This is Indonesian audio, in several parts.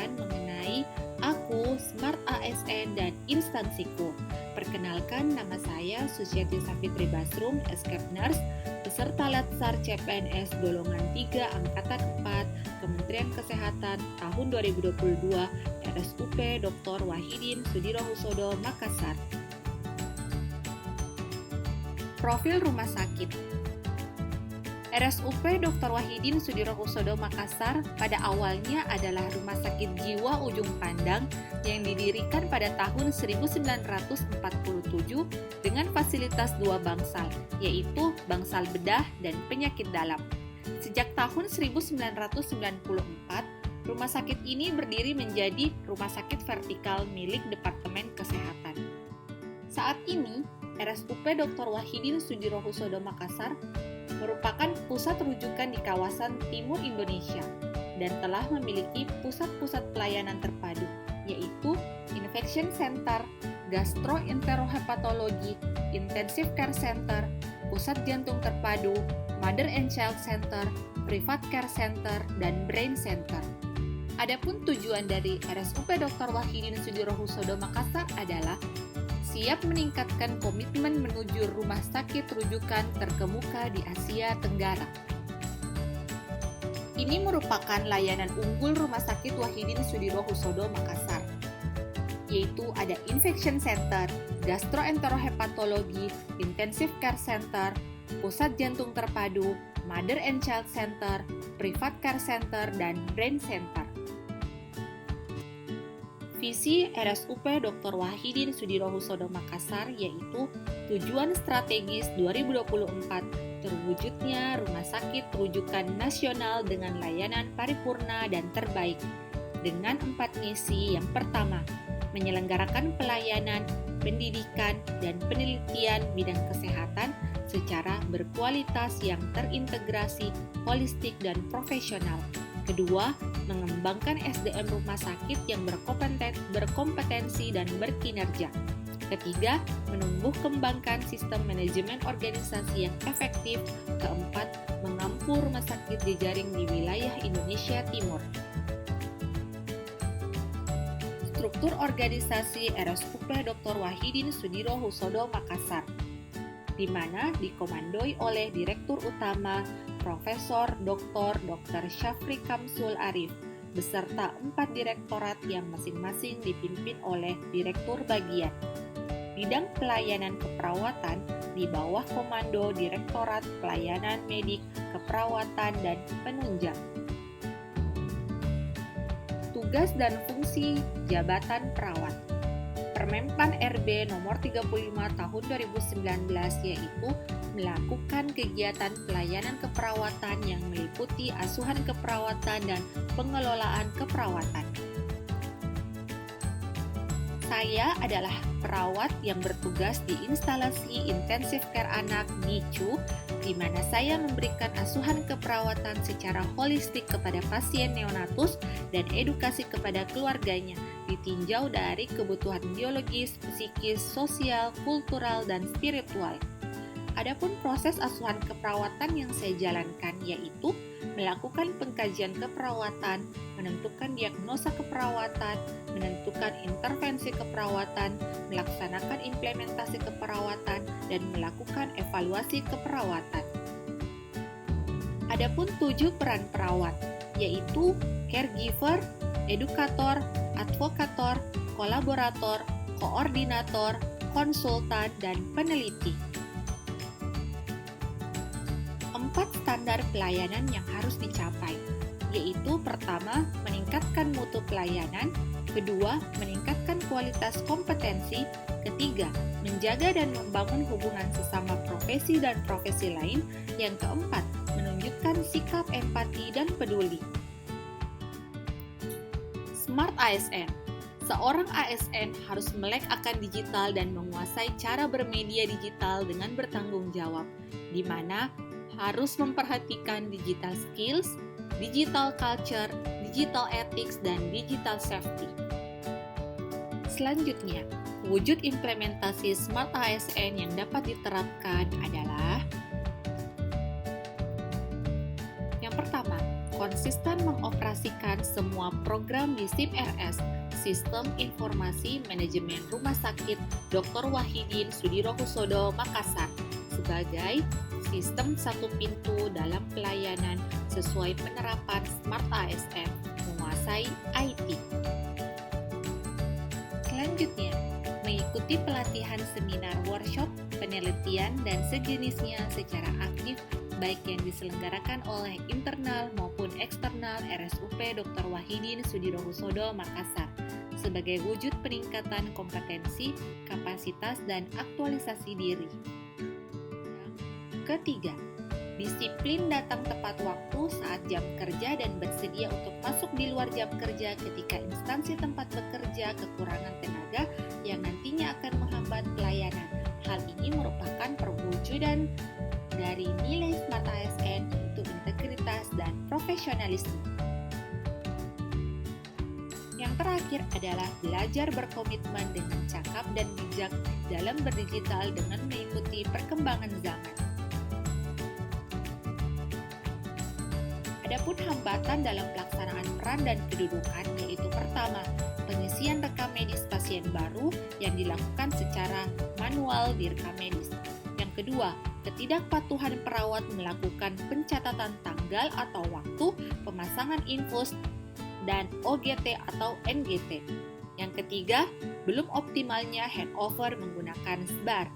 menjelaskan mengenai aku, Smart ASN, dan instansiku. Perkenalkan, nama saya Suciati Safitri Basrum, Escape Nurse, peserta Latsar CPNS golongan 3 Angkatan 4, Kementerian Kesehatan tahun 2022, RSUP Dr. Wahidin Sudirohusodo, Makassar. Profil rumah sakit. RSUP Dr. Wahidin Sudirohusodo Makassar pada awalnya adalah rumah sakit jiwa ujung pandang yang didirikan pada tahun 1947 dengan fasilitas dua bangsal, yaitu bangsal bedah dan penyakit dalam. Sejak tahun 1994, rumah sakit ini berdiri menjadi rumah sakit vertikal milik Departemen Kesehatan. Saat ini, RSUP Dr. Wahidin Sudirohusodo Makassar merupakan pusat rujukan di kawasan timur Indonesia dan telah memiliki pusat-pusat pelayanan terpadu, yaitu Infection Center, Gastroenterohepatologi, Intensive Care Center, Pusat Jantung Terpadu, Mother and Child Center, Private Care Center, dan Brain Center. Adapun tujuan dari RSUP Dr. Wahidin Sudirohusodo Makassar adalah siap meningkatkan komitmen menuju rumah sakit rujukan terkemuka di Asia Tenggara. Ini merupakan layanan unggul Rumah Sakit Wahidin Sudirohusodo Makassar, yaitu ada Infection Center, Gastroenterohepatologi, Intensive Care Center, Pusat Jantung Terpadu, Mother and Child Center, Private Care Center, dan Brain Center. Visi RSUP Dr. Wahidin Sudirohusodo Makassar yaitu tujuan strategis 2024 terwujudnya rumah sakit rujukan nasional dengan layanan paripurna dan terbaik dengan 4 misi. Yang pertama, menyelenggarakan pelayanan, pendidikan, dan penelitian bidang kesehatan secara berkualitas yang terintegrasi, holistik, dan profesional. Kedua, mengembangkan SDM rumah sakit yang berkompetensi dan berkinerja. Ketiga, menumbuh kembangkan sistem manajemen organisasi yang efektif. Keempat, mengampu rumah sakit jejaring di wilayah Indonesia Timur. Struktur organisasi RSUP Dr. Wahidin Sudirohusodo Makassar, di mana dikomandoi oleh Direktur Utama Profesor Dr. Syafri Kamsul Arif, beserta 4 direktorat yang masing-masing dipimpin oleh Direktur Bagian. Bidang pelayanan keperawatan di bawah komando Direktorat Pelayanan Medik, Keperawatan, dan Penunjang. Tugas dan fungsi jabatan perawat. Permenpan RB nomor 35 tahun 2019 yaitu melakukan kegiatan pelayanan keperawatan yang meliputi asuhan keperawatan dan pengelolaan keperawatan. Saya adalah perawat yang bertugas di instalasi Intensive Care Anak (NICU), di mana saya memberikan asuhan keperawatan secara holistik kepada pasien neonatus dan edukasi kepada keluarganya, ditinjau dari kebutuhan biologis, psikis, sosial, kultural, dan spiritual. Adapun proses asuhan keperawatan yang saya jalankan yaitu melakukan pengkajian keperawatan, menentukan diagnosa keperawatan, menentukan intervensi keperawatan, melaksanakan implementasi keperawatan, dan melakukan evaluasi keperawatan. Adapun 7 peran perawat, yaitu caregiver, edukator, advokator, kolaborator, koordinator, konsultan, dan peneliti. 4 standar pelayanan yang harus dicapai, yaitu pertama, meningkatkan mutu pelayanan, kedua, meningkatkan kualitas kompetensi, ketiga, menjaga dan membangun hubungan sesama profesi dan profesi lain, yang keempat, menunjukkan sikap empati dan peduli. Smart ASN. Seorang ASN harus melek akan digital dan menguasai cara bermedia digital dengan bertanggung jawab, di mana harus memperhatikan digital skills, digital culture, digital ethics, dan digital safety. Selanjutnya, wujud implementasi Smart ASN yang dapat diterapkan adalah yang pertama, konsisten mengoperasikan semua program di SIM-RS, Sistem Informasi Manajemen Rumah Sakit Dr. Wahidin Sudirohusodo Makassar, sebagai sistem satu pintu dalam pelayanan sesuai penerapan Smart ASN, menguasai IT. Selanjutnya, mengikuti pelatihan seminar workshop, penelitian, dan sejenisnya secara aktif baik yang diselenggarakan oleh internal maupun eksternal RSUP Dr. Wahidin Sudirohusodo Makassar sebagai wujud peningkatan kompetensi, kapasitas, dan aktualisasi diri. Ketiga, disiplin datang tepat waktu saat jam kerja dan bersedia untuk masuk di luar jam kerja ketika instansi tempat bekerja kekurangan tenaga yang nantinya akan menghambat pelayanan. Hal ini merupakan perwujudan dari nilai Smart ASN untuk integritas dan profesionalisme. Yang terakhir adalah belajar berkomitmen dengan cakap dan bijak dalam berdigital dengan mengikuti perkembangan zaman. Adapun hambatan dalam pelaksanaan peran dan kedudukan yaitu pertama, pengisian rekam medis pasien baru yang dilakukan secara manual di rekam medis. Yang kedua, ketidakpatuhan perawat melakukan pencatatan tanggal atau waktu pemasangan infus dan OGT atau NGT. Yang ketiga, belum optimalnya handover menggunakan SBAR.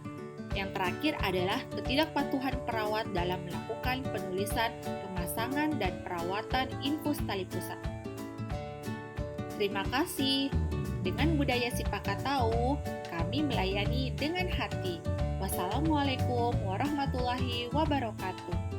Yang terakhir adalah ketidakpatuhan perawat dalam melakukan penulisan, pemasangan, dan perawatan infus tali pusat. Terima kasih. Dengan budaya Sipaka Tahu, kami melayani dengan hati. Wassalamualaikum warahmatullahi wabarakatuh.